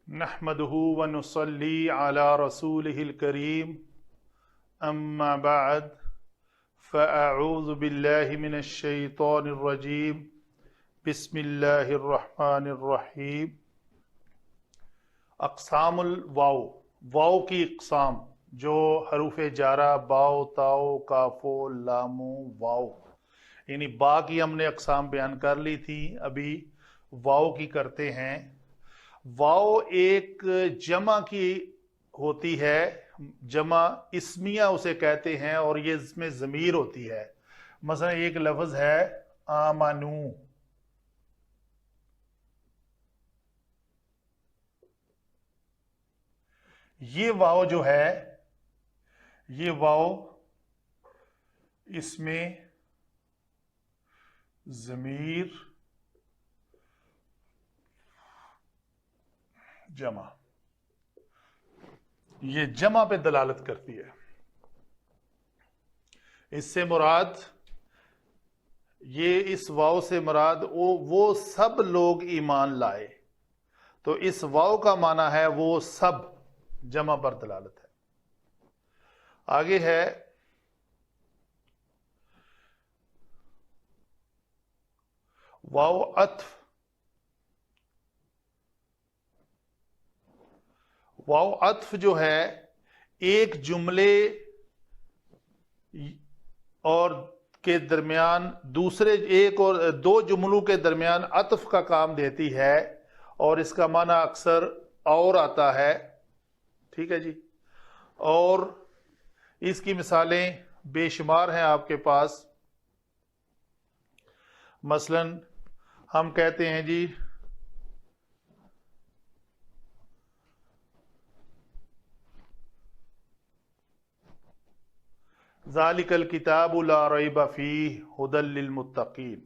نحمده ونصلي على رسوله الكريم أما بعد فأعوذ بالله من الشيطان الرجيم بسم الله الرحمن الرحیم۔ اقسام الواو، واو کی اقسام جو حروف جارہ باؤ تاؤ کافو لامو واو، یعنی با کی ہم نے اقسام بیان کر لی تھی، ابھی واو کی کرتے ہیں۔ واو ایک جمع کی ہوتی ہے، جمع اسمیہ اسے کہتے ہیں، اور یہ اس میں ضمیر ہوتی ہے۔ مثلا ایک لفظ ہے آمنو، یہ واو جو ہے، یہ واو اس میں ضمیر جمع، یہ جمع پہ دلالت کرتی ہے۔ اس سے مراد، یہ اس واو سے مراد وہ سب لوگ ایمان لائے، تو اس واو کا معنی ہے وہ سب، جمع پر دلالت ہے۔ آگے ہے واو عطف۔ واو عطف جو ہے ایک جملے اور کے درمیان دوسرے ایک اور دو جملوں کے درمیان عطف کا کام دیتی ہے، اور اس کا معنی اکثر اور آتا ہے، ٹھیک ہے جی۔ اور اس کی مثالیں بے شمار ہیں آپ کے پاس۔ مثلا ہم کہتے ہیں جی ذالک الکتاب لا ریب فیہ ھدی للمتقین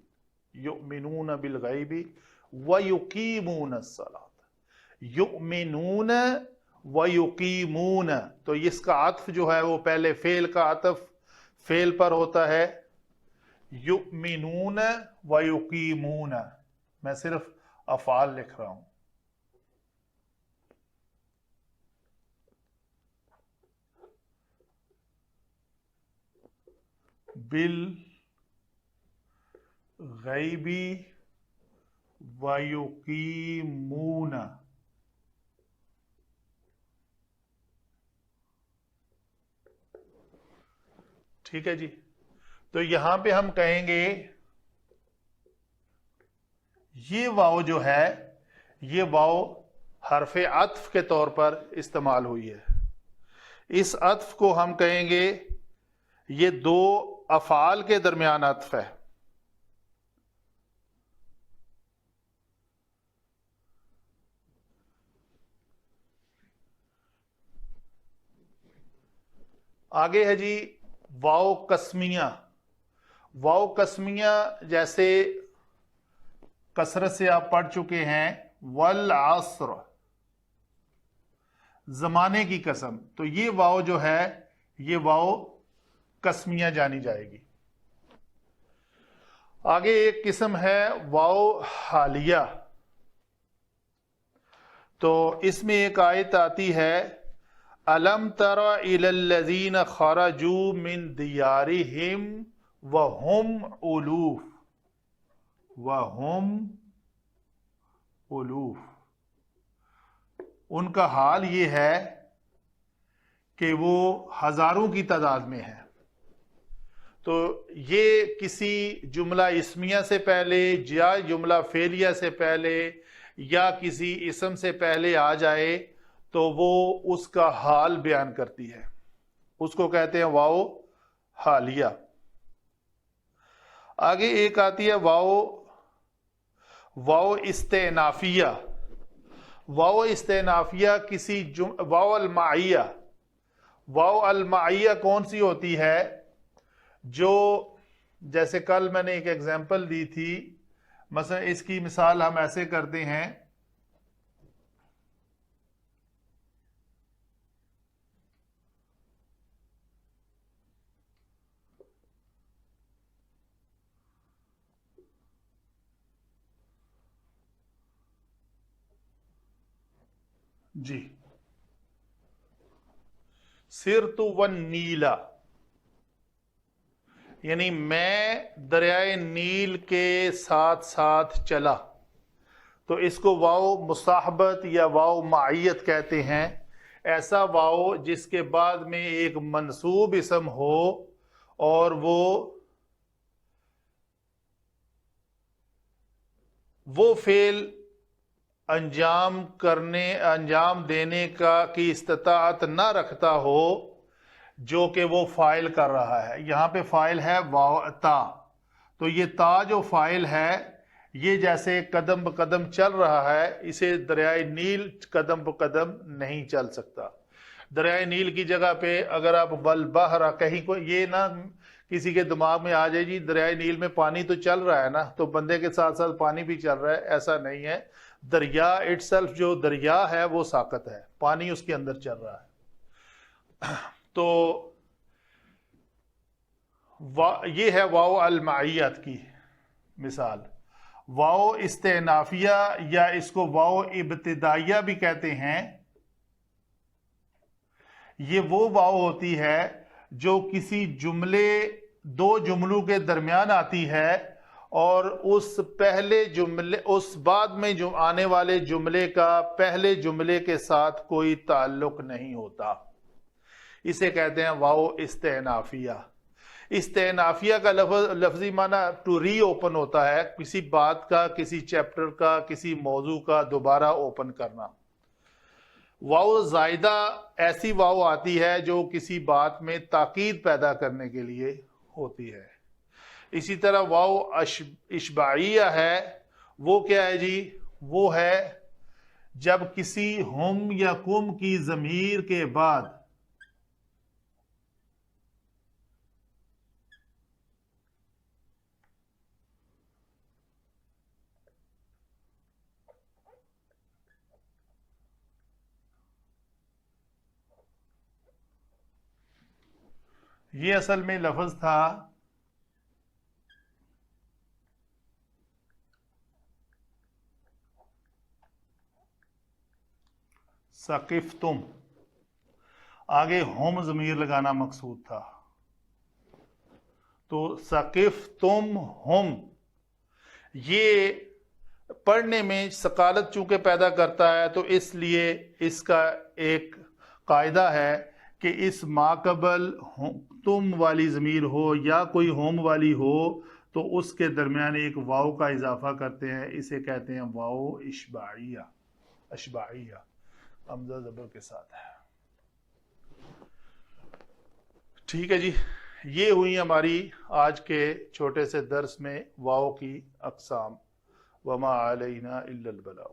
یؤمنون بالغیب ویقیمون الصلاۃ۔ یؤمنون ویقیمون، تو اس کا عطف جو ہے وہ پہلے فعل کا عطف فعل پر ہوتا ہے، یؤمنون ویقیمون، میں صرف افعال لکھ رہا ہوں۔ بالغیب ویقیمون، ٹھیک ہے جی۔ تو یہاں پہ ہم کہیں گے یہ واو جو ہے، یہ واو حرف عطف کے طور پر استعمال ہوئی ہے۔ اس عطف کو ہم کہیں گے یہ دو افعال کے درمیان عطف ہے۔ آگے ہے جی واو قسمیہ۔ واو قسمیہ جیسے کثرت سے آپ پڑھ چکے ہیں، والعصر، زمانے کی قسم، تو یہ واو جو ہے یہ واو قسمیہ جانی جائے گی۔ آگے ایک قسم ہے واو حالیہ، تو اس میں ایک آیت آتی ہے الم تر الی الذین خرجوا من دیارہم وہم الوف، وہم الوف، ان کا حال یہ ہے کہ وہ ہزاروں کی تعداد میں ہے۔ تو یہ کسی جملہ اسمیہ سے پہلے یا جملہ فعلیہ سے پہلے یا کسی اسم سے پہلے آ جائے تو وہ اس کا حال بیان کرتی ہے، اس کو کہتے ہیں واو حالیہ۔ آگے ایک آتی ہے واو استئنافیہ۔ واو استئنافیہ کسی واو المعیہ۔ واو المعیہ کون سی ہوتی ہے؟ جو جیسے کل میں نے ایک ایگزامپل دی تھی، مثلا اس کی مثال ہم ایسے کرتے ہیں جی سرت ون نیلا، یعنی میں دریائے نیل کے ساتھ ساتھ چلا، تو اس کو واو مصاحبت یا واو معیت کہتے ہیں. ایسا واو جس کے بعد میں ایک منصوب اسم ہو اور وہ فعل انجام دینے کی استطاعت نہ رکھتا ہو جو کہ وہ فاعل کر رہا ہے. یہاں پہ فاعل ہے واو تا، تو یہ تا جو فاعل ہے یہ جیسے قدم بقدم چل رہا ہے، اسے دریائے نیل قدم بقدم نہیں چل سکتا. دریائے نیل کی جگہ پہ اگر آپ بالبحر کہیں کو، یہ نہ کسی کے دماغ میں آ جائے جی دریائے نیل میں پانی تو چل رہا ہے نا تو بندے کے ساتھ ساتھ پانی بھی چل رہا ہے، ایسا نہیں ہے. دریا اٹ سیلف جو دریا ہے وہ ساقط ہے، پانی اس کے اندر چل رہا ہے. تو یہ ہے واو المعیت کی مثال. واو استئنافیہ یا اس کو واو ابتدائیہ بھی کہتے ہیں. یہ وہ واو ہوتی ہے جو کسی جملے، دو جملوں کے درمیان آتی ہے اور اس بعد میں جو آنے والے جملے کا پہلے جملے کے ساتھ کوئی تعلق نہیں ہوتا. اسے کہتے ہیں واو استئنافیہ. استئنافیہ کا لفظی معنی ٹو ری اوپن ہوتا ہے، کسی بات کا، کسی چیپٹر کا، کسی موضوع کا دوبارہ اوپن کرنا. واو زائدہ ایسی واو آتی ہے جو کسی بات میں تاکید پیدا کرنے کے لیے ہوتی ہے. اسی طرح واو اشباعیہ ہے، وہ کیا ہے جی؟ وہ ہے جب کسی ہم یا کم کی ضمیر کے بعد یہ اصل میں لفظ تھا ثقفتم، آگے ہوم ضمیر لگانا مقصود تھا. تو ثقفتم ہم، یہ پڑھنے میں ثقالت چونکہ پیدا کرتا ہے تو اس لیے اس کا ایک قاعدہ ہے کہ اس ماقبل تم والی ضمیر ہو یا کوئی ہوم والی ہو تو اس کے درمیان ایک واو کا اضافہ کرتے ہیں، اسے کہتے ہیں واو اشباعیہ. اشباعیہ حمزہ زبر کے ساتھ ہے. ٹھیک ہے جی، یہ ہوئی ہماری آج کے چھوٹے سے درس میں واو کی اقسام. وما علینا الا البلاغ.